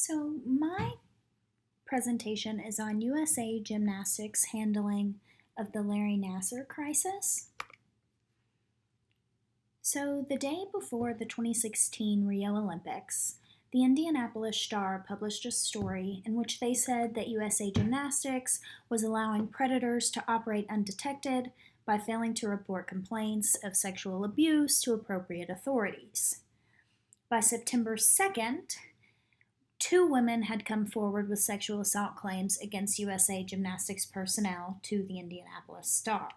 So, my presentation is on USA Gymnastics handling of the Larry Nassar crisis. So, the day before the 2016 Rio Olympics, the Indianapolis Star published a story in which they said that USA Gymnastics was allowing predators to operate undetected by failing to report complaints of sexual abuse to appropriate authorities. By September 2nd, two women had come forward with sexual assault claims against USA Gymnastics personnel to the Indianapolis Star.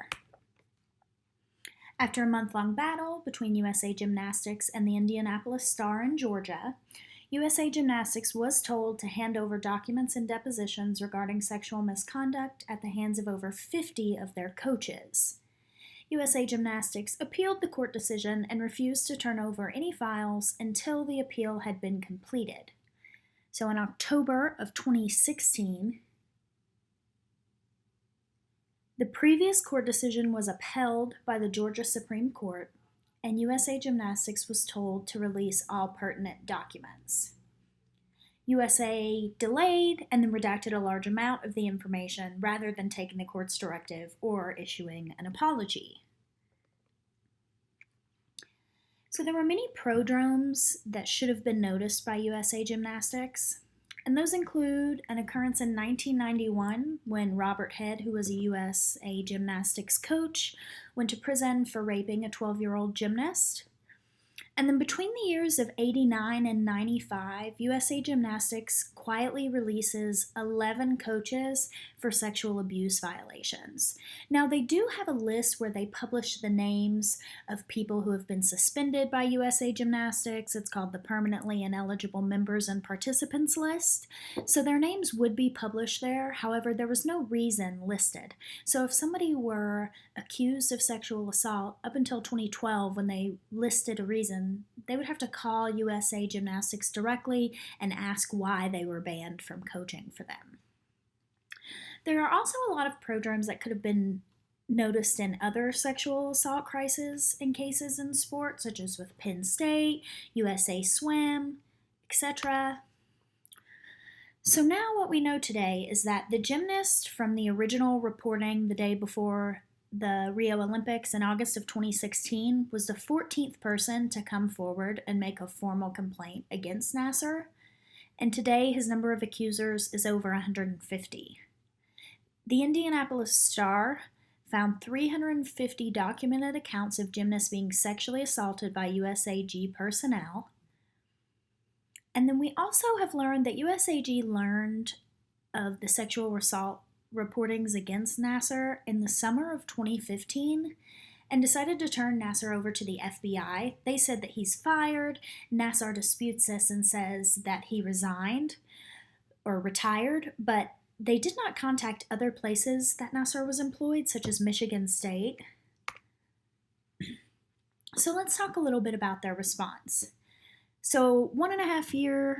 After a month-long battle between USA Gymnastics and the Indianapolis Star in Georgia, USA Gymnastics was told to hand over documents and depositions regarding sexual misconduct at the hands of over 50 of their coaches. USA Gymnastics appealed the court decision and refused to turn over any files until the appeal had been completed. So in October of 2016, the previous court decision was upheld by the Georgia Supreme Court, and USA Gymnastics was told to release all pertinent documents. USA delayed and then redacted a large amount of the information rather than taking the court's directive or issuing an apology. So there were many prodromes that should have been noticed by USA Gymnastics, and those include an occurrence in 1991 when Robert Head, who was a USA Gymnastics coach, went to prison for raping a 12-year-old gymnast. And then between the years of 89 and 95, USA Gymnastics quietly releases 11 coaches for sexual abuse violations. Now, they do have a list where they publish the names of people who have been suspended by USA Gymnastics. It's called the Permanently Ineligible Members and Participants List. So their names would be published there. However, there was no reason listed. So if somebody were accused of sexual assault up until 2012 when they listed a reason, they would have to call USA Gymnastics directly and ask why they were banned from coaching for them. There are also a lot of prodromes that could have been noticed in other sexual assault crises and cases in sport, such as with Penn State, USA Swim, etc. So now what we know today is that the gymnast from the original reporting the day before the Rio Olympics in August of 2016 was the 14th person to come forward and make a formal complaint against Nassar, and today his number of accusers is over 150. The Indianapolis Star found 350 documented accounts of gymnasts being sexually assaulted by USAG personnel, and then we also have learned that USAG learned of the sexual assault reportings against Nassar in the summer of 2015 and decided to turn Nassar over to the FBI. They said that he's fired. Nassar disputes this and says that he resigned or retired, but they did not contact other places that Nassar was employed, such as Michigan State. So let's talk a little bit about their response. So 1.5 years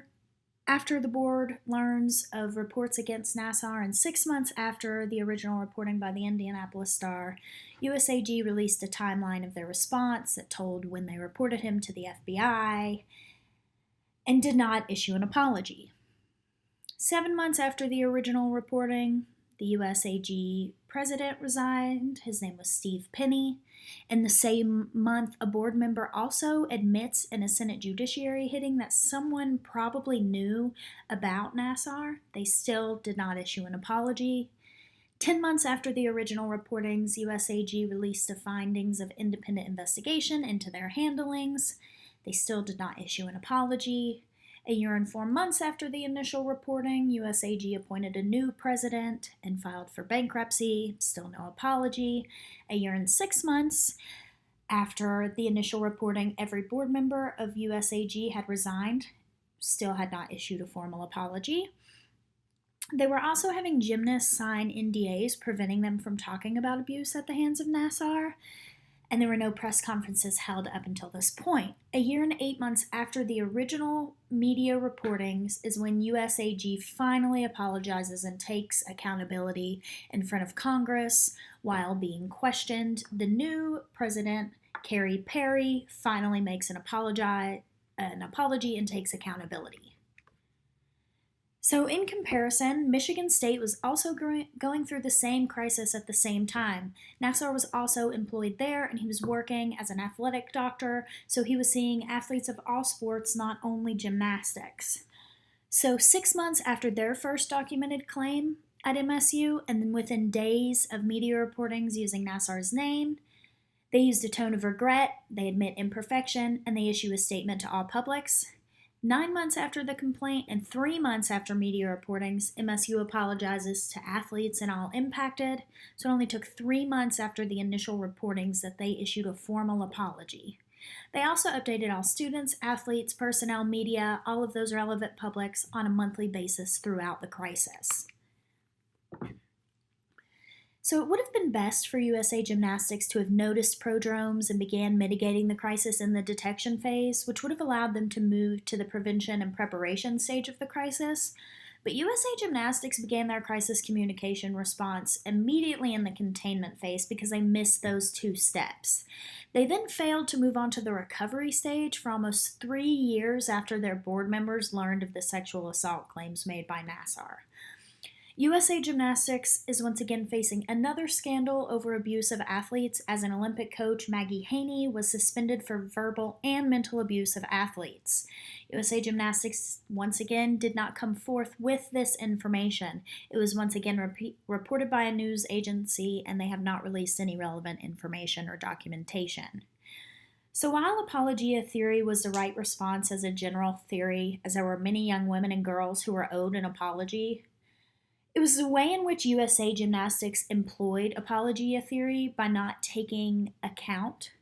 after the board learns of reports against Nassar and 6 months after the original reporting by the Indianapolis Star, USAG released a timeline of their response that told when they reported him to the FBI and did not issue an apology. 7 months after the original reporting, the USAG president resigned. His name was Steve Penny. In the same month, a board member also admits in a Senate Judiciary hearing that someone probably knew about Nassar. They still did not issue an apology. 10 months after the original reportings, USAG released the findings of independent investigation into their handlings. They still did not issue an apology. A year and 4 months after the initial reporting, USAG appointed a new president and filed for bankruptcy. Still no apology. A year and 6 months after the initial reporting, every board member of USAG had resigned. Still had not issued a formal apology. They were also having gymnasts sign NDAs preventing them from talking about abuse at the hands of Nassar, and there were no press conferences held up until this point. A year and 8 months after the original media reportings is when USAG finally apologizes and takes accountability in front of Congress while being questioned. The new president, Kerry Perry, finally makes an apology and takes accountability. So, in comparison, Michigan State was also going through the same crisis at the same time. Nassar was also employed there, and he was working as an athletic doctor, so he was seeing athletes of all sports, not only gymnastics. So, 6 months after their first documented claim at MSU, and then within days of media reportings using Nassar's name, they used a tone of regret, they admit imperfection, and they issue a statement to all publics. 9 months after the complaint and 3 months after media reportings, MSU apologizes to athletes and all impacted. So it only took 3 months after the initial reportings that they issued a formal apology. They also updated all students, athletes, personnel, media, all of those relevant publics on a monthly basis throughout the crisis. So it would have been best for USA Gymnastics to have noticed prodromes and began mitigating the crisis in the detection phase, which would have allowed them to move to the prevention and preparation stage of the crisis. But USA Gymnastics began their crisis communication response immediately in the containment phase because they missed those 2 steps. They then failed to move on to the recovery stage for almost 3 years after their board members learned of the sexual assault claims made by Nassar. USA Gymnastics is once again facing another scandal over abuse of athletes, as an Olympic coach, Maggie Haney, was suspended for verbal and mental abuse of athletes. USA Gymnastics once again did not come forth with this information. It was once again reported by a news agency, and they have not released any relevant information or documentation. So while apologia theory was the right response as a general theory, as there were many young women and girls who were owed an apology, it was the way in which USA Gymnastics employed apologia theory by not taking account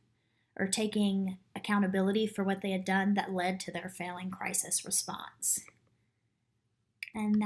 or taking accountability for what they had done that led to their failing crisis response. And